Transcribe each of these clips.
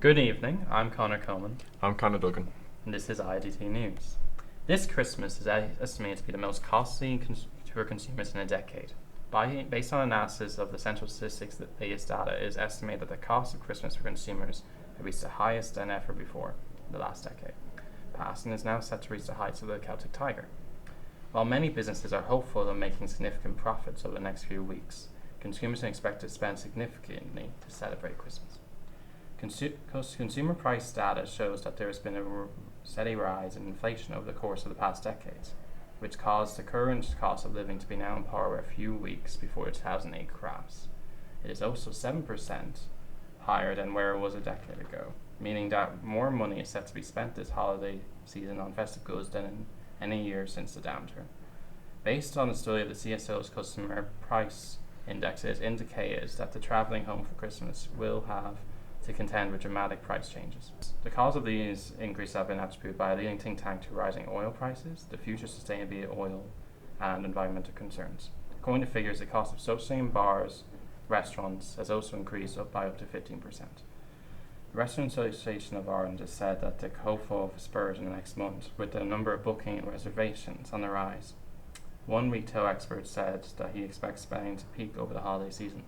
Good evening, I'm Connor Coleman, I'm Conor Duggan. and this is IADT News. This Christmas is estimated to be the most costly for consumers in a decade. Based on analysis of the Central Statistics latest data, it is estimated that the cost of Christmas for consumers has reached the highest than ever before in the last decade. Past and is now set to reach the heights of the Celtic Tiger. While many businesses are hopeful of making significant profits over the next few weeks, consumers are expected to spend significantly to celebrate Christmas. Consumer price data shows that there has been a steady rise in inflation over the course of the past decades, which caused the current cost of living to be now on par with a few weeks before the 2008 crash. It is also 7% higher than where it was a decade ago, meaning that more money is set to be spent this holiday season on festive goods than in any year since the downturn. Based on a study of the CSO's Customer Price Index, it indicated that the travelling home for Christmas will have to contend with dramatic price changes. The cause of these increases have been attributed by a leading think tank to rising oil prices, the future sustainability of oil, and environmental concerns. According to figures, the cost of socializing in bars, restaurants has also increased by up to 15%. The Restaurant Association of Ireland has said that the hopeful of a spurt in the next month, with the number of booking and reservations on the rise. One retail expert said that he expects spending to peak over the holiday season.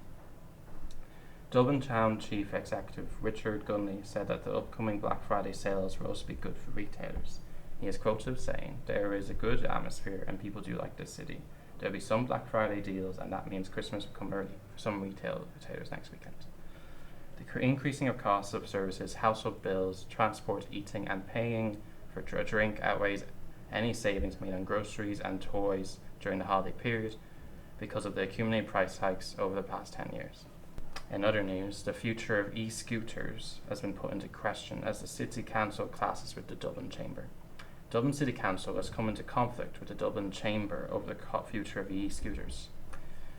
Dublin Town Chief Executive Richard Gunley said that the upcoming Black Friday sales will also be good for retailers. He is quoted saying, "There is a good atmosphere and people do like this city. There will be some Black Friday deals and that means Christmas will come early for some retailers next weekend." The increasing of costs of services, household bills, transport, eating and paying for a drink outweighs any savings made on groceries and toys during the holiday period because of the accumulated price hikes over the past 10 years. In other news, the future of e-scooters has been put into question as the City Council clashes with the Dublin Chamber. Dublin City Council has come into conflict with the Dublin Chamber over the future of e-scooters.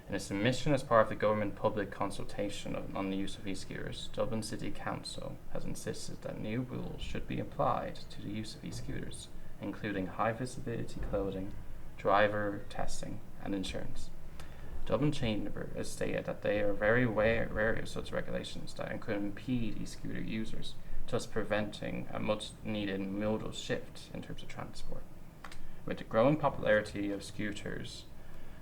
In a submission as part of the government public consultation on the use of e-scooters, Dublin City Council has insisted that new rules should be applied to the use of e-scooters, including high visibility clothing, driver testing, and insurance. Dublin Chamber has stated that they are very wary of such regulations that could impede e-scooter users, thus preventing a much-needed modal shift in terms of transport. With the growing popularity of scooters,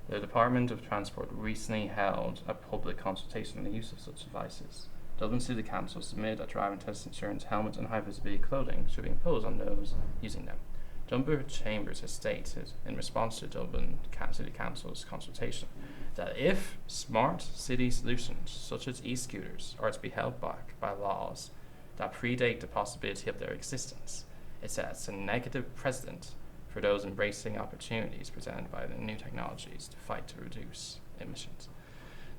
the Department of Transport recently held a public consultation on the use of such devices. Dublin City Council submitted that driving test insurance, helmets and high-visibility clothing should be imposed on those using them. Dublin Chambers has stated, in response to Dublin City Council's consultation, that if smart city solutions such as e-scooters are to be held back by laws that predate the possibility of their existence, it sets a negative precedent for those embracing opportunities presented by the new technologies to fight to reduce emissions.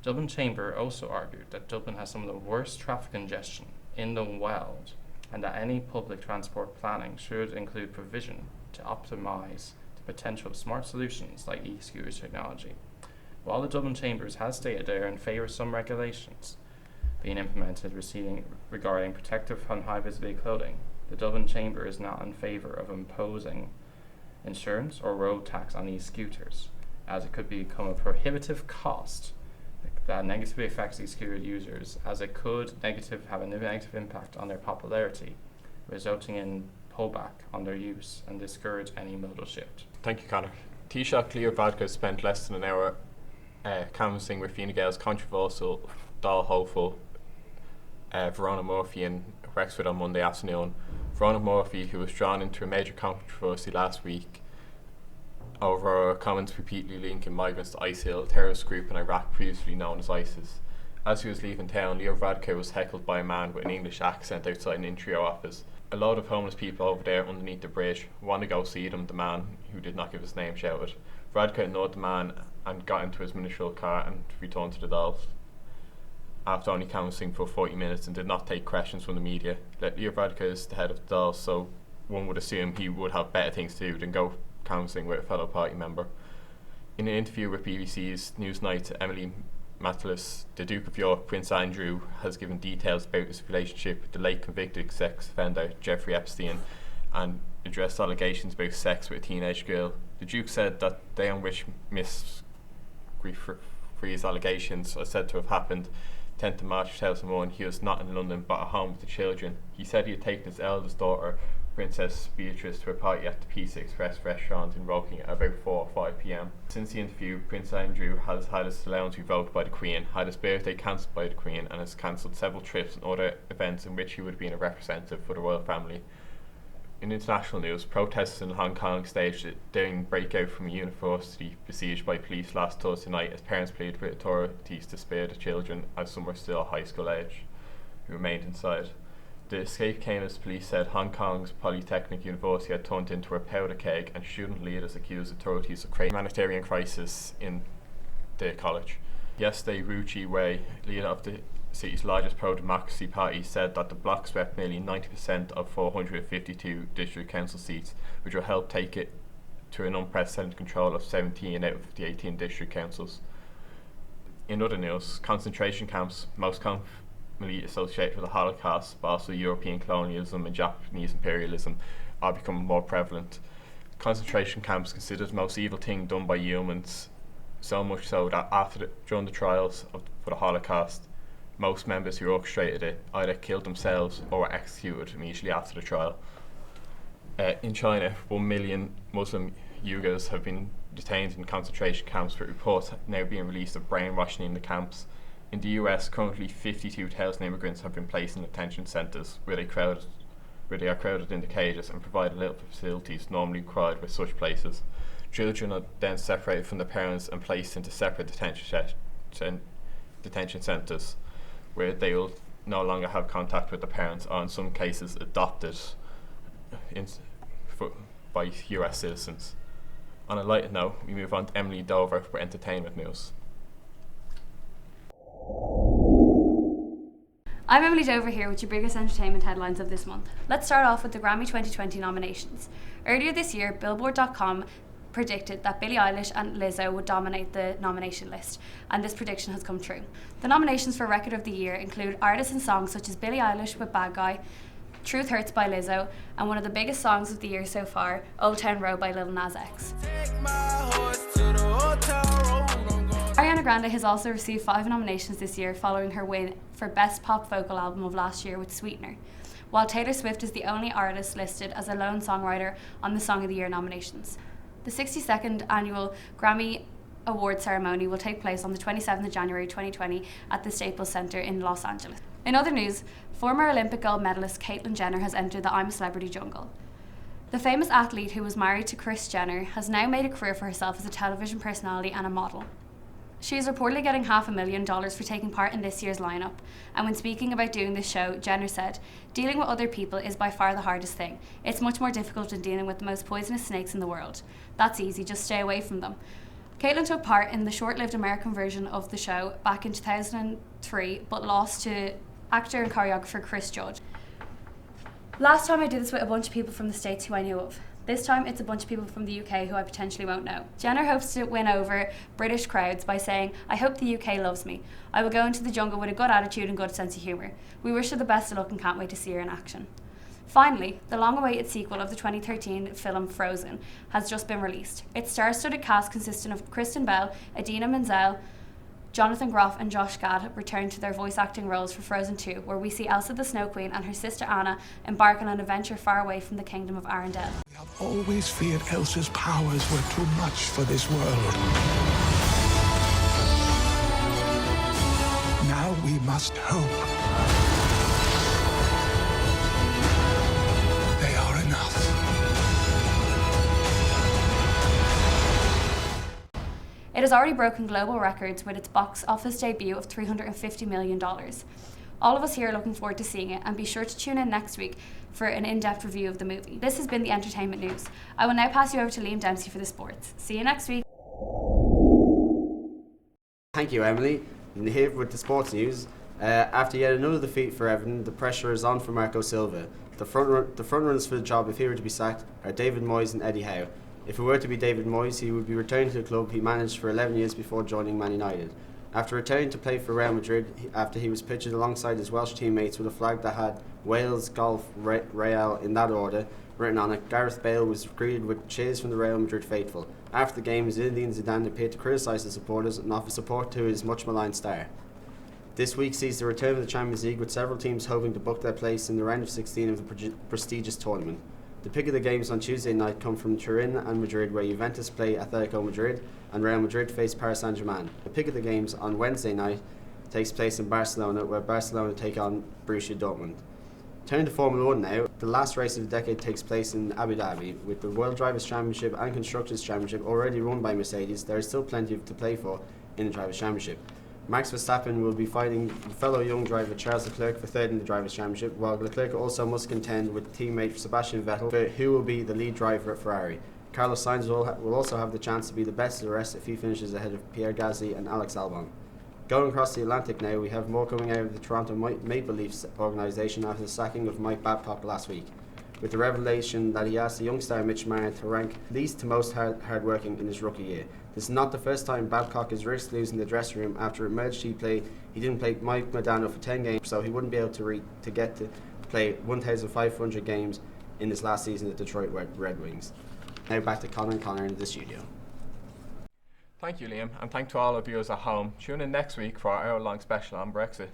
Dublin Chamber also argued that Dublin has some of the worst traffic congestion in the world and that any public transport planning should include provision to optimize the potential of smart solutions like e-scooter technology. While the Dublin Chambers has stated they are in favour of some regulations being implemented regarding protective and high visibility clothing, the Dublin Chamber is not in favour of imposing insurance or road tax on e-scooters, as it could become a prohibitive cost that negatively affects e-scooter users, as it could have a negative impact on their popularity, resulting in pullback on their use and discourage any modal shift. Thank you, Conor. Taoiseach Cleo Varadkar spent less than an hour canvassing with Fine Gael's controversial Dáil hopeful Verona Murphy in Wexford on Monday afternoon. Verona Murphy, who was drawn into a major controversy last week over comments repeatedly linking migrants to ISIL, a terrorist group in Iraq previously known as ISIS. As he was leaving town, Leo Varadkar was heckled by a man with an English accent outside an Intrio office. A load of homeless people over there underneath the bridge. Want to go see them, the man, who did not give his name, shouted. Varadkar ignored the man and got into his municipal car and returned to the Dáil after only canvassing for 40 minutes and did not take questions from the media. Leo Varadkar is the head of the Dáil, so one would assume he would have better things to do than go canvassing with a fellow party member. In an interview with BBC's Newsnight, Emily Matalis, the Duke of York, Prince Andrew, has given details about his relationship with the late convicted sex offender Jeffrey Epstein and addressed allegations about sex with a teenage girl. The Duke said that the day on which Miss Free's allegations are said to have happened, 10th of March 2001, he was not in London but at home with the children. He said he had taken his eldest daughter, Princess Beatrice, to a party at the Pizza Express restaurant in Woking at about 4 or 5 p.m. Since the interview, Prince Andrew has had his allowance revoked by the Queen, had his birthday cancelled by the Queen, and has cancelled several trips and other events in which he would have been a representative for the royal family. In international news, protesters in Hong Kong staged a daring breakout from a university besieged by police last Thursday night as parents pleaded with authorities to spare the children, as some were still high school age, who remained inside. The escape came as police said Hong Kong's Polytechnic University had turned into a powder keg, and student leaders accused authorities of creating a humanitarian crisis in the college. Yesterday, Wu Chi-wei, leader of the city's largest pro-democracy party, said that the bloc swept nearly 90% of 452 district council seats, which will help take it to an unprecedented control of 17 out of the 18 district councils. In other news, concentration camps, most commonly associated with the Holocaust, but also European colonialism and Japanese imperialism, are becoming more prevalent. Concentration camps considered the most evil thing done by humans, so much so that during the trials for the Holocaust, most members who orchestrated it either killed themselves or were executed immediately after the trial. In China, 1 million Muslim Uyghurs have been detained in concentration camps, with reports now being released of brainwashing in the camps. In the US, currently 52,000 immigrants have been placed in detention centres where they are crowded into cages and provided little facilities normally required with such places. Children are then separated from their parents and placed into separate detention centres where they will no longer have contact with their parents, or in some cases adopted by US citizens. On a lighter note, we move on to Emily Dover for entertainment news. I'm Emily Dover here with your biggest entertainment headlines of this month. Let's start off with the Grammy 2020 nominations. Earlier this year, Billboard.com predicted that Billie Eilish and Lizzo would dominate the nomination list, and this prediction has come true. The nominations for Record of the Year include artists and songs such as Billie Eilish with Bad Guy, Truth Hurts by Lizzo, and one of the biggest songs of the year so far, Old Town Road by Lil Nas X. Ariana Grande has also received 5 nominations this year following her win for Best Pop Vocal Album of last year with Sweetener, while Taylor Swift is the only artist listed as a lone songwriter on the Song of the Year nominations. The 62nd annual Grammy Award ceremony will take place on the 27th of January 2020 at the Staples Center in Los Angeles. In other news, former Olympic gold medalist Caitlyn Jenner has entered the I'm a Celebrity jungle. The famous athlete who was married to Kris Jenner has now made a career for herself as a television personality and a model. She is reportedly getting $500,000 for taking part in this year's lineup, and when speaking about doing this show, Jenner said, "Dealing with other people is by far the hardest thing. It's much more difficult than dealing with the most poisonous snakes in the world. That's easy, just stay away from them." Caitlyn took part in the short-lived American version of the show back in 2003, but lost to actor and choreographer Chris Judge. Last time I did this with a bunch of people from the States who I knew of. This time it's a bunch of people from the UK who I potentially won't know. Jenner hopes to win over British crowds by saying, "I hope the UK loves me. I will go into the jungle with a good attitude and good sense of humour. We wish her the best of luck and can't wait to see her in action." Finally, the long-awaited sequel of the 2013 film Frozen has just been released. Its star-studded cast consisting of Kristen Bell, Idina Menzel, Jonathan Groff and Josh Gad return to their voice acting roles for Frozen 2, where we see Elsa the Snow Queen and her sister Anna embark on an adventure far away from the kingdom of Arendelle. We have always feared Elsa's powers were too much for this world. Now we must hope. They are enough. It has already broken global records with its box office debut of $350 million. All of us here are looking forward to seeing it, and be sure to tune in next week for an in-depth review of the movie. This has been the entertainment news. I will now pass you over to Liam Dempsey for the sports. See you next week. Thank you, Emily. And here with the sports news. After yet another defeat for Everton, the pressure is on for Marco Silva. The front runners for the job, if he were to be sacked, are David Moyes and Eddie Howe. If it were to be David Moyes, he would be returning to the club he managed for 11 years before joining Man United. After returning to play for Real Madrid, after he was pictured alongside his Welsh teammates with a flag that had Wales, Golf, Real in that order written on it, Gareth Bale was greeted with cheers from the Real Madrid faithful. After the game, Zinedine Zidane appeared to criticise the supporters and offer support to his much maligned star. This week sees the return of the Champions League, with several teams hoping to book their place in the round of 16 of the prestigious tournament. The pick of the games on Tuesday night come from Turin and Madrid, where Juventus play Atletico Madrid and Real Madrid face Paris Saint-Germain. The pick of the games on Wednesday night takes place in Barcelona, where Barcelona take on Borussia Dortmund. Turning to Formula 1 now, the last race of the decade takes place in Abu Dhabi. With the World Drivers' Championship and Constructors' Championship already run by Mercedes, there is still plenty to play for in the Drivers' Championship. Max Verstappen will be fighting fellow young driver Charles Leclerc for third in the Drivers' Championship, while Leclerc also must contend with teammate Sebastian Vettel, who will be the lead driver at Ferrari. Carlos Sainz will also have the chance to be the best of the rest if he finishes ahead of Pierre Gasly and Alex Albon. Going across the Atlantic now, we have more coming out of the Toronto Maple Leafs organisation after the sacking of Mike Babcock last week, with the revelation that he asked the young star Mitch Marner to rank least to most hard-working in his rookie year. This is not the first time Babcock has risked losing the dressing room. After it emerged he didn't play Mike Modano for 10 games, so he wouldn't be able to get to play 1,500 games in his last season at Detroit Red Wings. Now back to Connor in the studio. Thank you, Liam, and thank to all of you at home. Tune in next week for our hour-long special on Brexit.